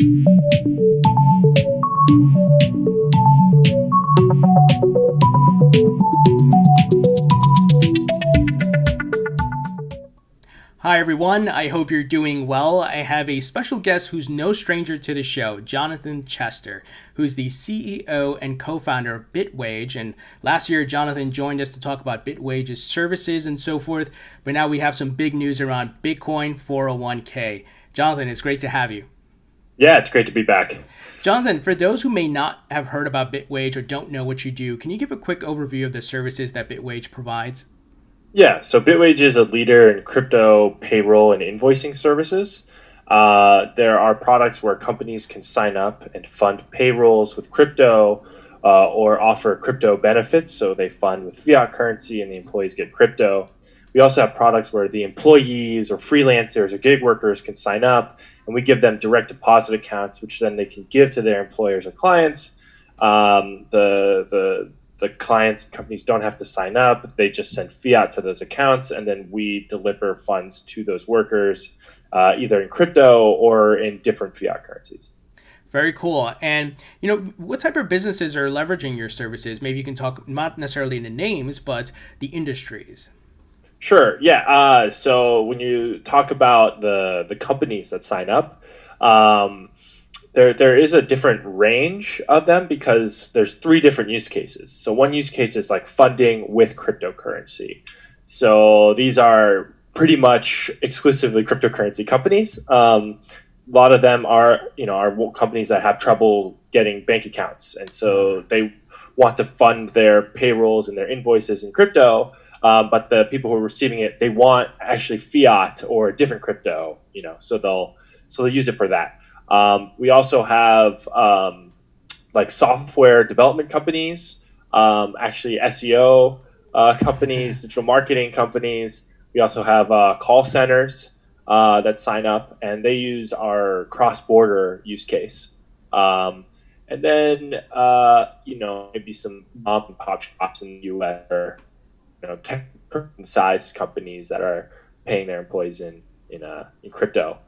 Hi everyone, I hope you're doing well. I have a special guest who's no stranger to the show, Jonathan Chester, who's the CEO and co-founder of Bitwage. And last year, Jonathan joined us to talk about Bitwage's services and so forth. But now we have some big news around Bitcoin 401k. Jonathan, it's great to have you. Yeah, it's great to be back. Jonathan, for those who may not have heard about Bitwage or don't know what you do, can you give a quick overview of the services that Bitwage provides? Yeah, so Bitwage is a leader in crypto payroll and invoicing services. There are products where companies can sign up and fund payrolls with crypto or offer crypto benefits. So they fund with fiat currency and the employees get crypto. We also have products where the employees or freelancers or gig workers can sign up and we give them direct deposit accounts, which then they can give to their employers or clients. The clients and companies don't have to sign up. They just send fiat to those accounts, and then we deliver funds to those workers, either in crypto or in different fiat currencies. Very cool. And, what type of businesses are leveraging your services? Maybe you can talk not necessarily in the names, but the industries. Sure. Yeah. So when you talk about the companies that sign up, there is a different range of them because there's three different use cases. So one use case is like funding with cryptocurrency. So these are pretty much exclusively cryptocurrency companies. A lot of them are companies that have trouble getting bank accounts, and so they want to fund their payrolls and their invoices in crypto. But the people who are receiving it, they want actually fiat or different crypto. So they'll use it for that. We also have like software development companies, actually SEO companies, digital marketing companies. We also have call centers that sign up, and they use our cross-border use case. And then maybe some mom and pop shops in the U.S. or tech-sized companies that are paying their employees in crypto.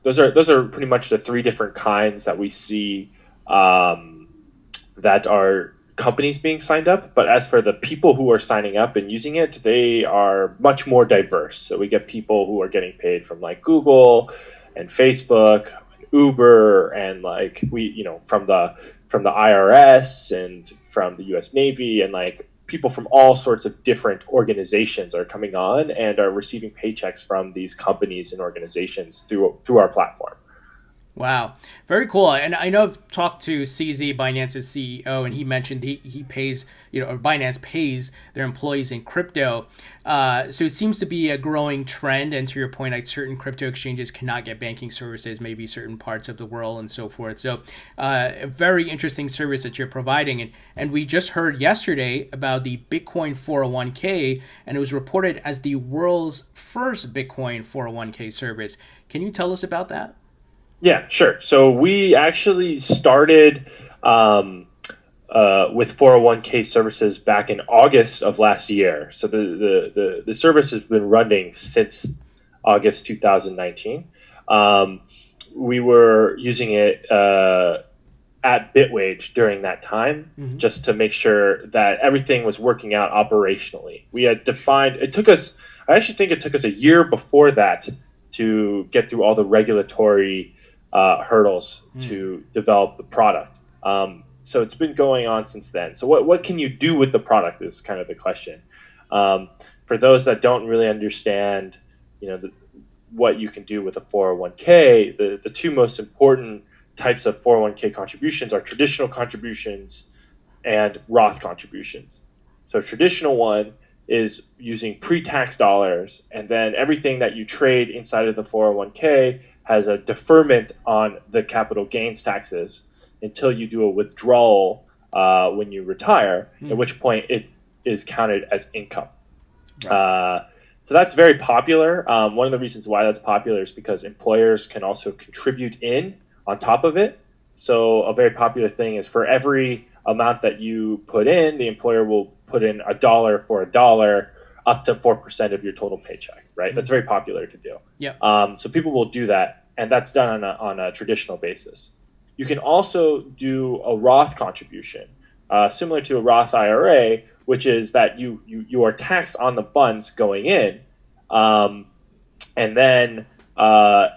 Those are pretty much the three different kinds that we see that are companies being signed up. But as for the people who are signing up and using it, they are much more diverse. So we get people who are getting paid from like Google and Facebook, and Uber, and from the IRS and from the U.S. Navy, and like people from all sorts of different organizations are coming on and are receiving paychecks from these companies and organizations through our platform. Wow. Very cool. And I know I've talked to CZ, Binance's CEO, and he mentioned he pays, or Binance pays their employees in crypto. So it seems to be a growing trend. And to your point, like certain crypto exchanges cannot get banking services, maybe certain parts of the world and so forth. So a very interesting service that you're providing. And we just heard yesterday about the Bitcoin 401k, and it was reported as the world's first Bitcoin 401k service. Can you tell us about that? Yeah, sure. So we actually started with 401k services back in August of last year. So the service has been running since August 2019. We were using it at Bitwage during that time, just to make sure that everything was working out operationally. We had defined, I actually think it took us a year before that to get through all the regulatory hurdles to develop the product. So it's been going on since then. So what can you do with the product is kind of the question. For those that don't really understand, what you can do with a 401k, the two most important types of 401k contributions are traditional contributions and Roth contributions. So traditional one is using pre-tax dollars, and then everything that you trade inside of the 401k has a deferment on the capital gains taxes until you do a withdrawal when you retire, at which point it is counted as income. Right. So that's very popular. One of the reasons why that's popular is because employers can also contribute in on top of it. So a very popular thing is for every amount that you put in, the employer will put in $1 for $1 up to 4% of your total paycheck, right? That's very popular to do. Yeah. So people will do that. and that's done on a traditional basis. You can also do a Roth contribution, similar to a Roth IRA, which is that you are taxed on the funds going in, and then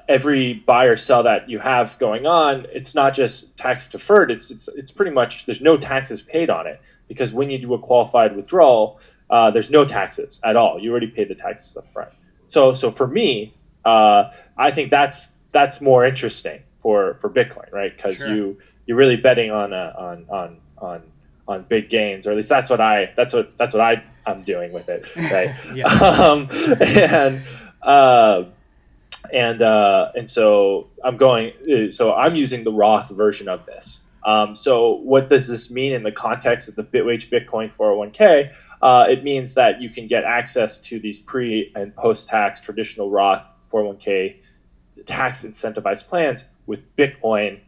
every buy or sell that you have going on, it's not just tax deferred. It's pretty much there's no taxes paid on it, because when you do a qualified withdrawal, there's no taxes at all. You already paid the taxes up front. So for me, I think that's more interesting for Bitcoin, right? Because you're really betting on big gains, or at least that's what I'm doing with it, right? And so I'm using the Roth version of this. So what does this mean in the context of the Bitwage Bitcoin 401k? It means that you can get access to these pre and post-tax traditional Roth 401k tax incentivized plans with Bitcoin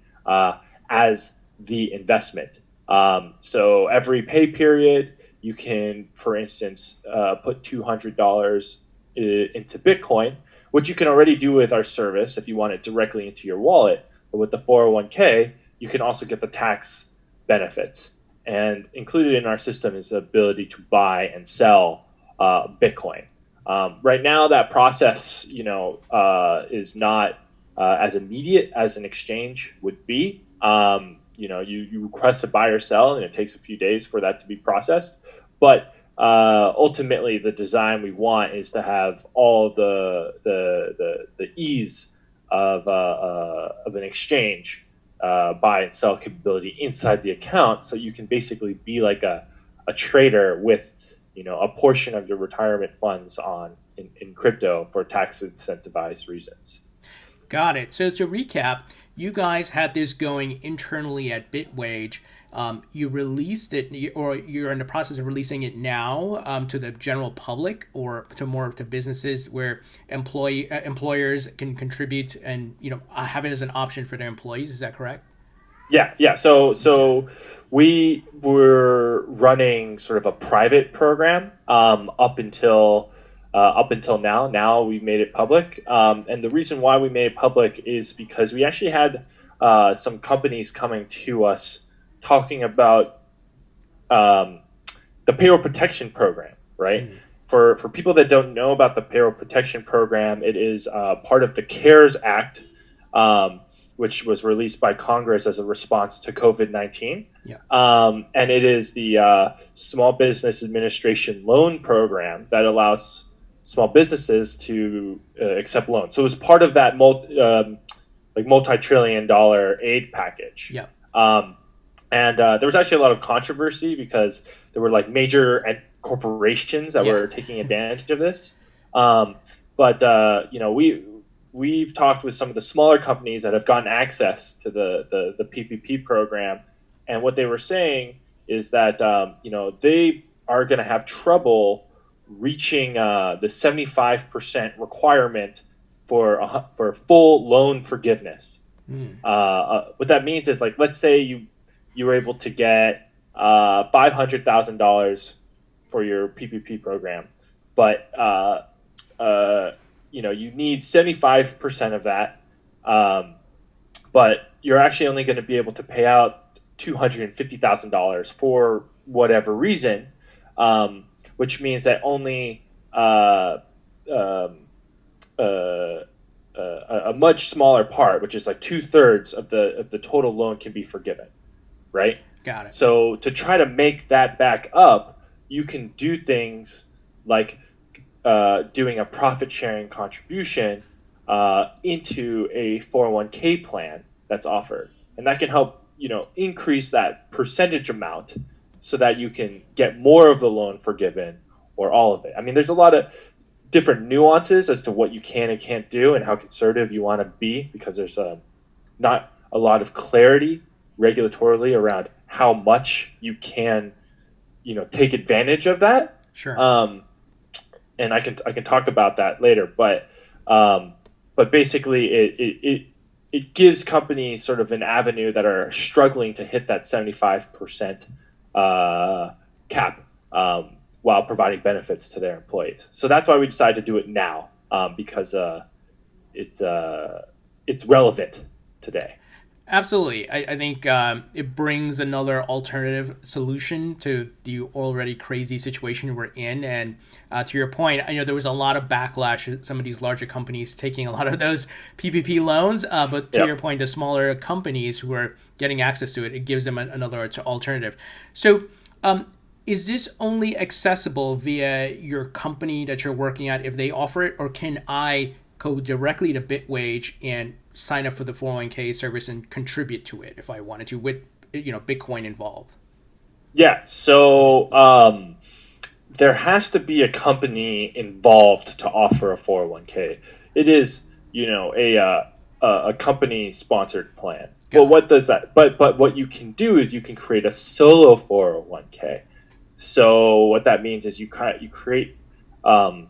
as the investment. So every pay period, you can, for instance, put $200 into Bitcoin, which you can already do with our service if you want it directly into your wallet. But with the 401k, you can also get the tax benefits. And included in our system is the ability to buy and sell Bitcoin. Right now, that process, is not as immediate as an exchange would be. You request a buy or sell, and it takes a few days for that to be processed. But ultimately, the design we want is to have all the ease of an exchange, buy and sell capability inside the account, so you can basically be like a trader with a portion of your retirement funds in crypto for tax incentivized reasons. Got it. So to recap, you guys had this going internally at Bitwage. You released it, or you're in the process of releasing it now to the general public, or to businesses where employers can contribute and have it as an option for their employees. Is that correct? Yeah. So we were running sort of a private program up until now. Now we've made it public, and the reason why we made it public is because we actually had some companies coming to us talking about the payroll protection program, right? For people that don't know about the payroll protection program, it is part of the CARES Act, which was released by Congress as a response to COVID-19. And it is the Small Business Administration loan program that allows small businesses to accept loans. So it was part of that multi-trillion-dollar aid package. And there was actually a lot of controversy because there were major corporations that were taking advantage of this. We've talked with some of the smaller companies that have gotten access to the PPP program, and what they were saying is that they are going to have trouble reaching the 75% requirement for full loan forgiveness. What that means is, let's say you were able to get $500,000 for your PPP program, but you need 75% of that, but you're actually only going to be able to pay out $250,000 for whatever reason, which means that only a much smaller part, which is 2/3 of the total loan, can be forgiven, right? Got it. So to try to make that back up, you can do things like doing a profit sharing contribution into a 401k plan that's offered, and that can help increase that percentage amount so that you can get more of the loan forgiven or all of it. I mean, there's a lot of different nuances as to what you can and can't do and how conservative you want to be, because there's not a lot of clarity regulatorily around how much you can take advantage of that. Sure. And I can talk about that later, but basically it gives companies sort of an avenue that are struggling to hit that 75% cap while providing benefits to their employees. So that's why we decided to do it now, because it it's relevant today. Absolutely. I think it brings another alternative solution to the already crazy situation we're in. And to your point, I know there was a lot of backlash at some of these larger companies taking a lot of those PPP loans. But to your point, the smaller companies who are getting access to it, it gives them another alternative. So is this only accessible via your company that you're working at if they offer it? Or can I go directly to Bitwage and sign up for the 401k service and contribute to it if I wanted to with Bitcoin involved? Yeah, so there has to be a company involved to offer a 401k. It is, a company sponsored plan. Well, what does that? But what you can do is you can create a solo 401k. So what that means is you create an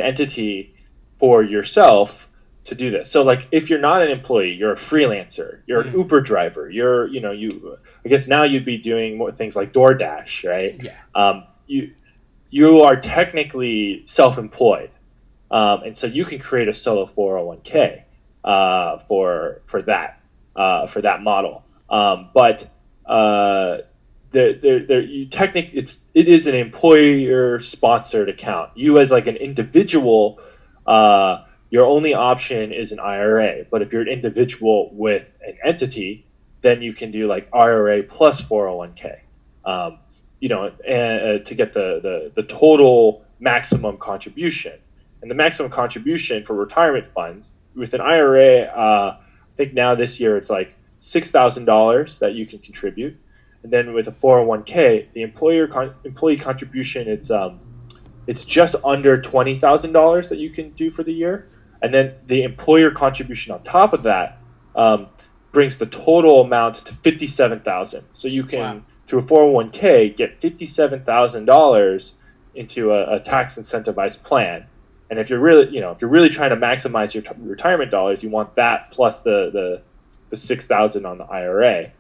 entity for yourself to do this. So like if you're not an employee, you're a freelancer, you're an Uber driver, I guess now you'd be doing more things like DoorDash, right? Yeah. You are technically self-employed. And so you can create a solo 401k for that model. It is an employer sponsored account. You as like an individual, your only option is an IRA. But if you're an individual with an entity, then you can do like IRA plus 401k. And to get the total maximum contribution. And the maximum contribution for retirement funds with an IRA, I think now this year it's like $6,000 that you can contribute. And then with a 401k, the employee contribution, it's just under $20,000 that you can do for the year. And then the employer contribution on top of that brings the total amount to $57,000. So you can, through a 401k, get $57,000 into a tax incentivized plan. And if you're really trying to maximize your retirement dollars, you want that plus the $6,000 on the IRA.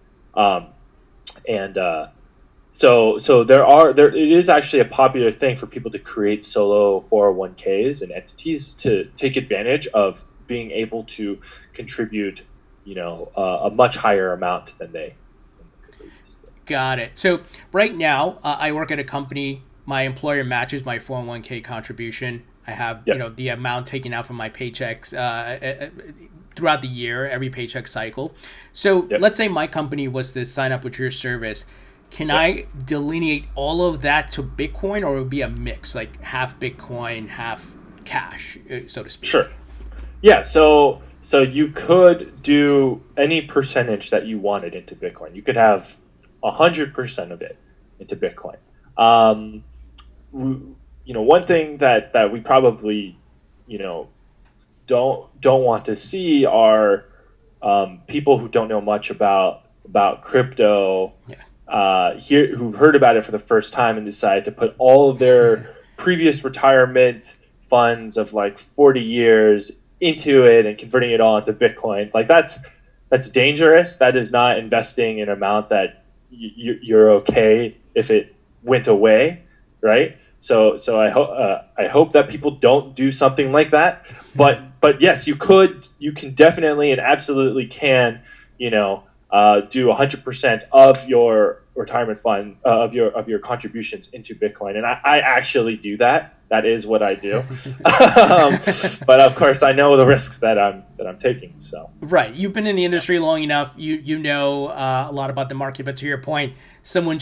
So it is actually a popular thing for people to create solo 401ks and entities to take advantage of being able to contribute, a much higher amount than they used to. Got it. So right now, I work at a company. My employer matches my 401k contribution. I have, the amount taken out from my paychecks throughout the year, every paycheck cycle. So let's say my company was to sign up with your service. Can I delineate all of that to Bitcoin, or it would be a mix, like half Bitcoin, half cash, so to speak? Sure. Yeah. So you could do any percentage that you wanted into Bitcoin. You could have 100% of it into Bitcoin. One thing that we probably, don't want to see are people who don't know much about crypto, who've heard about it for the first time and decided to put all of their previous retirement funds of like 40 years into it and converting it all into Bitcoin. Like that's dangerous. That is not investing in an amount that you're okay if it went away, right? So I hope that people don't do something like that. But yes, you can definitely and absolutely can, do 100% of your retirement fund of your contributions into Bitcoin. And I actually do that. That is what I do. But of course, I know the risks that I'm taking. So right, you've been in the industry long enough. You know a lot about the market. But to your point, someone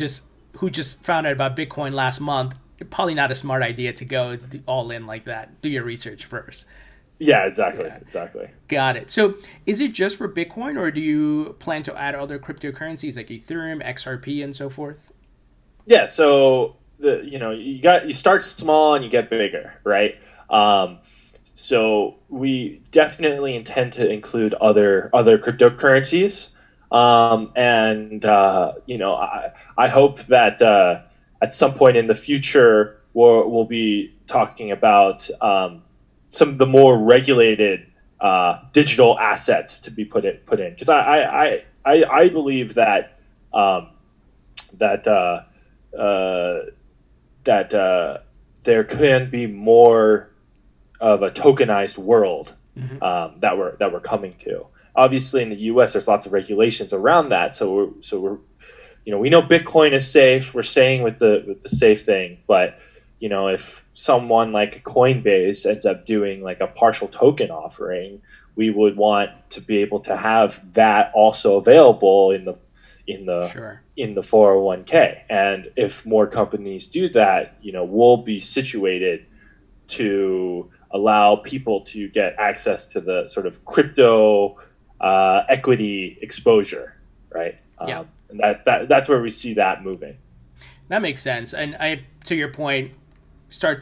who just found out about Bitcoin last month, probably not a smart idea to go all in like that. Do your research first. Yeah, exactly. Got it. So is it just for Bitcoin, or do you plan to add other cryptocurrencies like Ethereum, XRP, and so forth? Yeah, so you start small and you get bigger, right? So we definitely intend to include other cryptocurrencies. I hope that at some point in the future we'll be talking about some of the more regulated digital assets to be put in, because I believe that there can be more of a tokenized world that we're coming to. Obviously, in the U.S., there's lots of regulations around that. So we're we know Bitcoin is safe. We're staying with the safe thing. But if someone like Coinbase ends up doing like a partial token offering, we would want to be able to have that also available in the Sure. in the 401k. And if more companies do that, we'll be situated to allow people to get access to the sort of crypto equity exposure, right? Yeah. And that's where we see that moving. That makes sense. And to your point,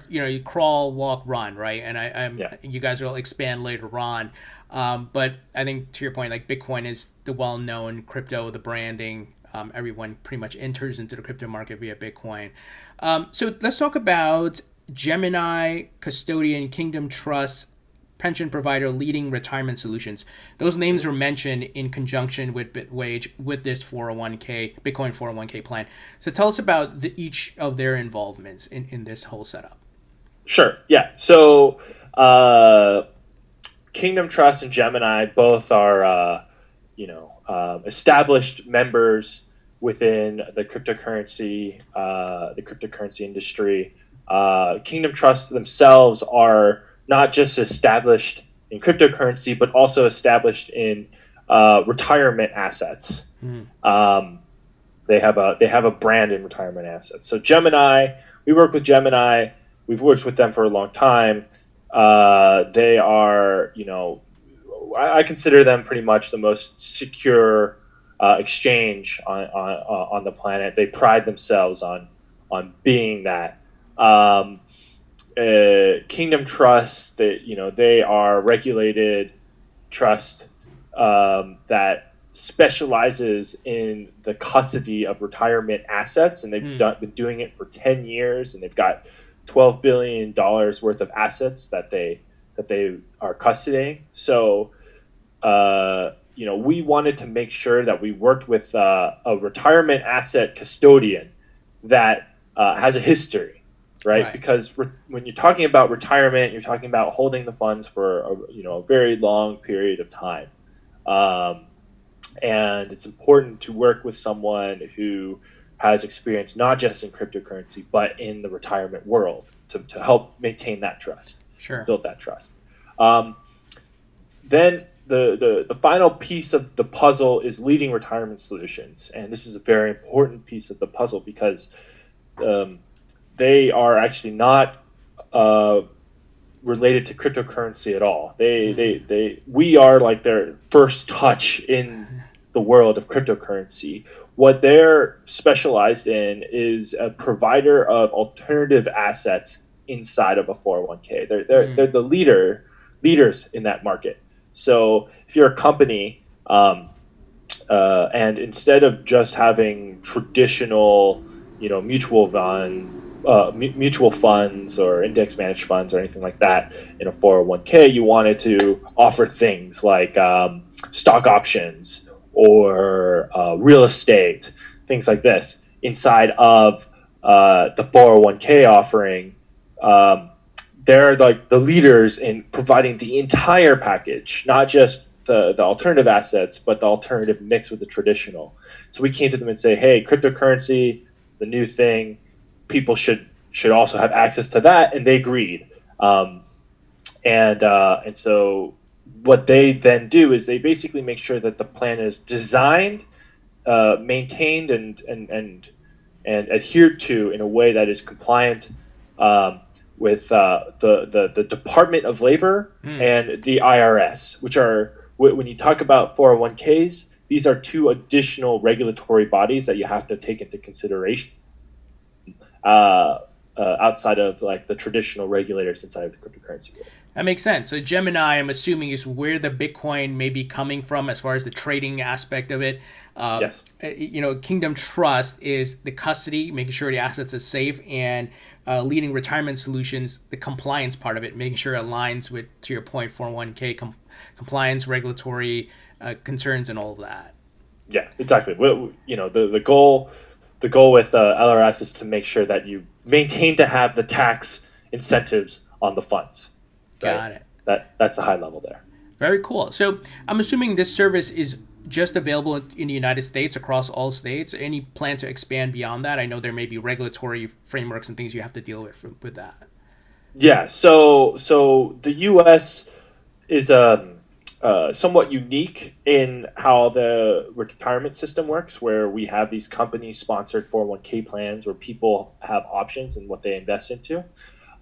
you crawl, walk, run, right? And you guys will expand later on. But I think to your point, like Bitcoin is the well-known crypto, the branding. Everyone pretty much enters into the crypto market via Bitcoin. So let's talk about Gemini Custodian, Kingdom Trust, pension provider, leading retirement solutions. Those names were mentioned in conjunction with Bitwage with this Bitcoin 401k plan. So tell us about each of their involvements in this whole setup. Sure. Yeah. So Kingdom Trust and Gemini both are established members within the cryptocurrency industry. Kingdom Trust themselves are not just established in cryptocurrency, but also established in retirement assets. They have a brand in retirement assets. So Gemini, we work with Gemini. We've worked with them for a long time. They are, I consider them pretty much the most secure exchange on the planet. They pride themselves on being that. Kingdom Trust, they are regulated trust that specializes in the custody of retirement assets, and they've been doing it for 10 years, and they've got $12 billion worth of assets that they are custodying. So, we wanted to make sure that we worked with a retirement asset custodian that has a history. Right? Because when you're talking about retirement, you're talking about holding the funds for a very long period of time, and it's important to work with someone who has experience not just in cryptocurrency but in the retirement world to help maintain that trust, build that trust. Then the final piece of the puzzle is leading retirement solutions, and this is a very important piece of the puzzle because they are actually not related to cryptocurrency at all. We are like their first touch in the world of cryptocurrency. What they're specialized in is a provider of alternative assets inside of a 401k. They're the leaders in that market. So if you're a company and instead of just having traditional mutual funds or index managed funds or anything like that in a 401k, you wanted to offer things like stock options or real estate, things like this inside of the 401k offering. They're like the leaders in providing the entire package, not just the alternative assets, but the alternative mixed with the traditional. So we came to them and say, hey, cryptocurrency, the new thing, people should also have access to that, and they agreed. And so what they then do is they basically make sure that the plan is designed, maintained, and adhered to in a way that is compliant with the Department of Labor and the IRS, which are, when you talk about 401ks, these are two additional regulatory bodies that you have to take into consideration outside of like the traditional regulators inside of the cryptocurrency world. That makes sense. So Gemini, I'm assuming, is where the Bitcoin may be coming from as far as the trading aspect of it. Yes. Kingdom Trust is the custody, making sure the assets are safe, and leading retirement solutions, the compliance part of it, making sure it aligns with, to your point, 401k compliance, regulatory concerns, and all of that. Yeah, exactly. The goal with LRS is to make sure that you maintain to have the tax incentives on the funds. Got it. That's the high level there. Very cool. So I'm assuming this service is just available in the United States across all states. Any plan to expand beyond that? I know there may be regulatory frameworks and things you have to deal with that. Yeah. So the U.S. is somewhat unique in how the retirement system works, where we have these company-sponsored 401k plans where people have options in what they invest into.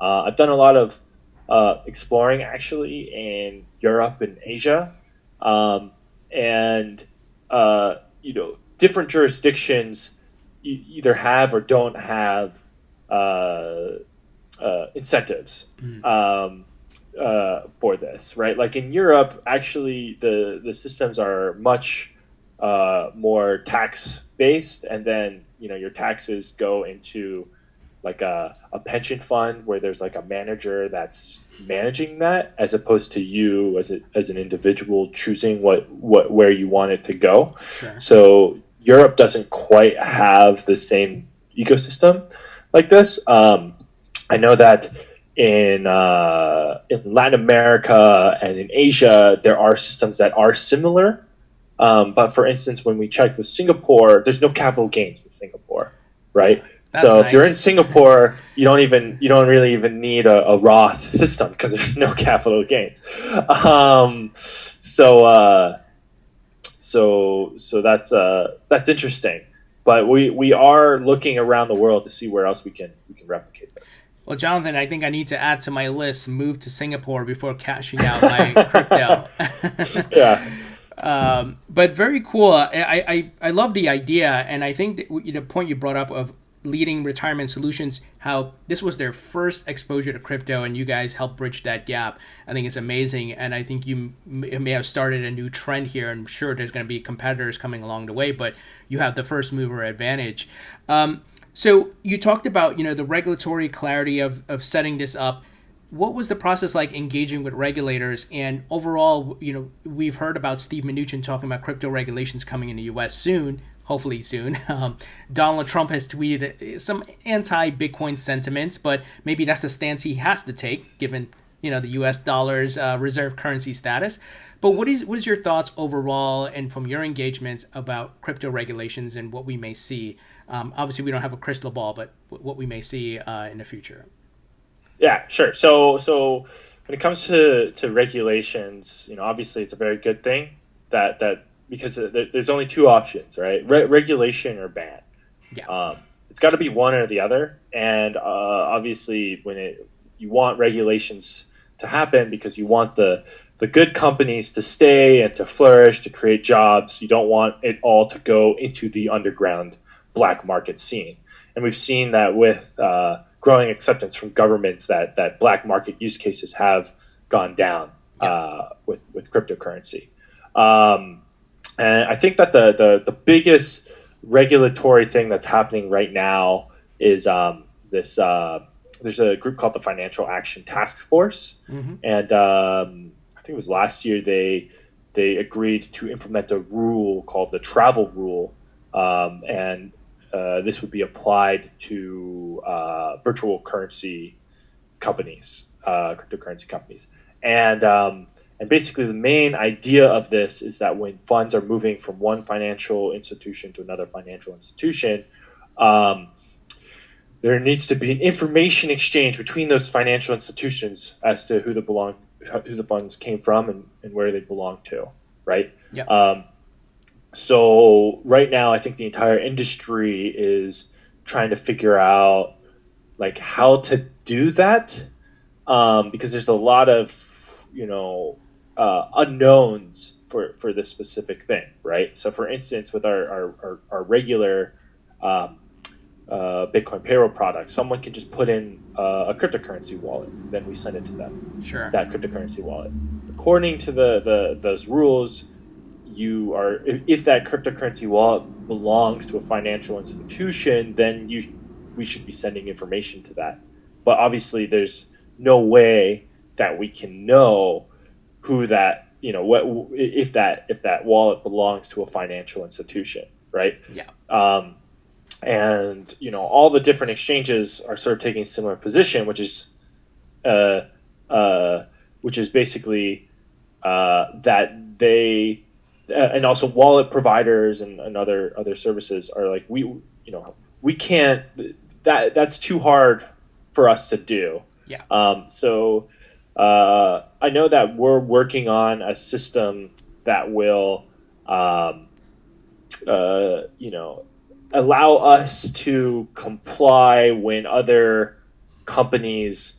I've done a lot of exploring actually in Europe and Asia, and different jurisdictions either have or don't have incentives for this, right? Like in Europe, actually, the systems are much more tax based, and then your taxes go into like a pension fund where there's like a manager that's managing that, as opposed to you as an individual choosing where you want it to go. Sure. So Europe doesn't quite have the same ecosystem like this. I know that in Latin America and in Asia, there are systems that are similar. But for instance, when we checked with Singapore, there's no capital gains in Singapore, right? That's so nice. If you're in Singapore, you don't really even need a Roth system because there's no capital gains. So that's interesting. But we are looking around the world to see where else we can replicate this. Well, Jonathan, I think I need to add to my list, move to Singapore before cashing out my crypto. Yeah. But very cool. I love the idea. And I think the point you brought up of leading retirement solutions, how this was their first exposure to crypto and you guys helped bridge that gap, I think is amazing. And I think you may have started a new trend here. I'm sure there's going to be competitors coming along the way, but you have the first mover advantage. So you talked about, the regulatory clarity of setting this up. What was the process like engaging with regulators? And overall, we've heard about Steve Mnuchin talking about crypto regulations coming in the U.S. soon, hopefully soon. Donald Trump has tweeted some anti-Bitcoin sentiments, but maybe that's a stance he has to take given, the U.S. dollar's reserve currency status. But what is your thoughts overall and from your engagements about crypto regulations and what we may see? Obviously, we don't have a crystal ball, but what we may see in the future. Yeah, sure. So when it comes to regulations, obviously it's a very good thing that because there's only two options, right? Regulation or ban. Yeah. It's got to be one or the other. And obviously, you want regulations to happen because you want the good companies to stay and to flourish, to create jobs. You don't want it all to go into the underground black market scene. And we've seen that with growing acceptance from governments that black market use cases have gone down with cryptocurrency. And I think that the biggest regulatory thing that's happening right now is this. There's a group called the Financial Action Task Force, and I think it was last year they agreed to implement a rule called the travel rule, and this would be applied to virtual currency companies, cryptocurrency companies, and basically the main idea of this is that when funds are moving from one financial institution to another financial institution, there needs to be an information exchange between those financial institutions as to who the funds came from and where they belong to, right? Yeah. So right now, I think the entire industry is trying to figure out like how to do that, because there's a lot of unknowns for this specific thing, right? So for instance, with our regular Bitcoin Payroll product, someone can just put in a cryptocurrency wallet, then we send it to them. Sure. That cryptocurrency wallet, according to those rules, if that cryptocurrency wallet belongs to a financial institution, then we should be sending information to that. But obviously, there's no way that we can know who that if that wallet belongs to a financial institution, right? Yeah. And all the different exchanges are sort of taking a similar position, which is basically that they and also wallet providers and other services are like, we can't, that's too hard for us to do. Yeah. So I know that we're working on a system that will allow us to comply when other companies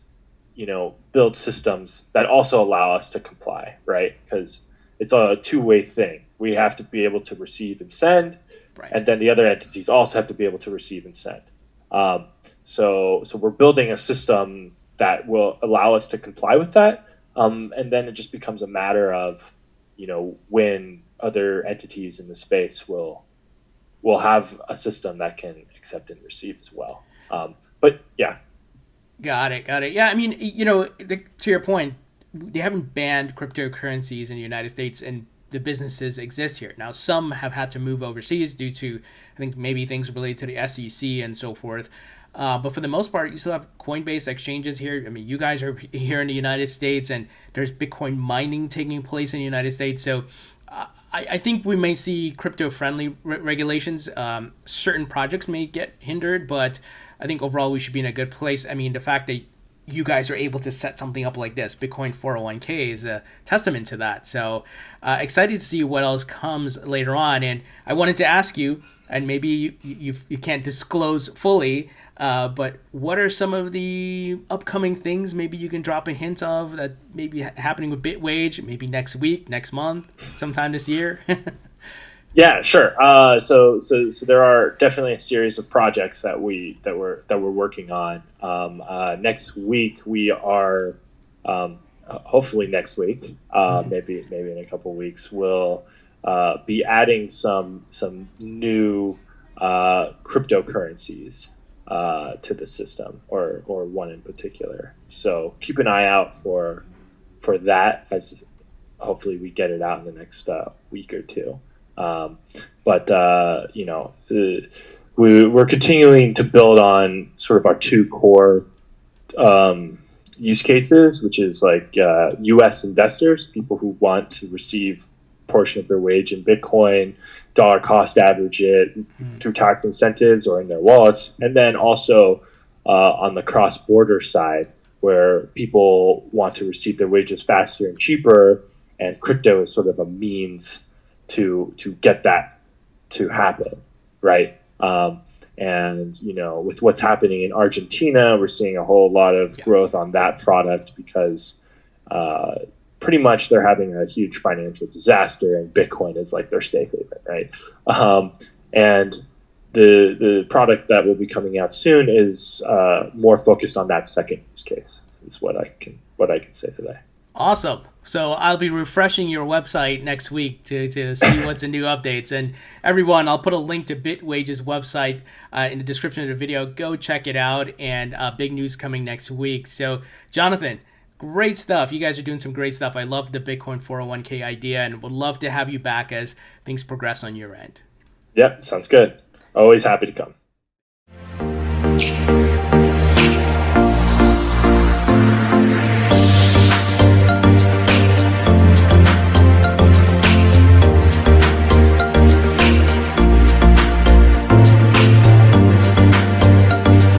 build systems that also allow us to comply, right? Because it's a two-way thing. We have to be able to receive and send, Right. and then the other entities also have to be able to receive and send. So we're building a system that will allow us to comply with that, and then it just becomes a matter of, when other entities in the space will have a system that can accept and receive as well. But yeah. Got it. Yeah, I mean, to your point, they haven't banned cryptocurrencies in the United States, and the businesses exist here. Now, some have had to move overseas due to, I think, maybe things related to the SEC and so forth. But for the most part, you still have Coinbase exchanges here. I mean, you guys are here in the United States, and there's Bitcoin mining taking place in the United States. So I think we may see crypto-friendly regulations. Certain projects may get hindered, but I think overall we should be in a good place. I mean, the fact that you guys are able to set something up like this, Bitcoin 401k, is a testament to that. So excited to see what else comes later on. And I wanted to ask you, and maybe you can't disclose fully, but what are some of the upcoming things maybe you can drop a hint of that may be happening with Bitwage, maybe next week, next month, sometime this year? Yeah, sure. So there are definitely a series of projects that we're working on. Next week we are, hopefully next week, maybe in a couple of weeks, we'll be adding some new cryptocurrencies to the system, or one in particular. So keep an eye out for that, as hopefully we get it out in the next week or two. We're continuing to build on sort of our two core use cases, which is like U.S. investors, people who want to receive a portion of their wage in Bitcoin, dollar cost average it through tax incentives or in their wallets, and then also on the cross-border side, where people want to receive their wages faster and cheaper, and crypto is sort of a means to get that to happen, right? And with what's happening in Argentina, we're seeing a whole lot of growth on that product, because pretty much they're having a huge financial disaster, and Bitcoin is like their safe haven, right? And the product that will be coming out soon is more focused on that second use case. Is what I can say today. Awesome. So I'll be refreshing your website next week to see what's the new updates. And everyone, I'll put a link to Bitwage's website in the description of the video. Go check it out, and big news coming next week. So Jonathan, great stuff. You guys are doing some great stuff. I love the Bitcoin 401k idea, and would love to have you back as things progress on your end. Yep, sounds good. Always happy to come.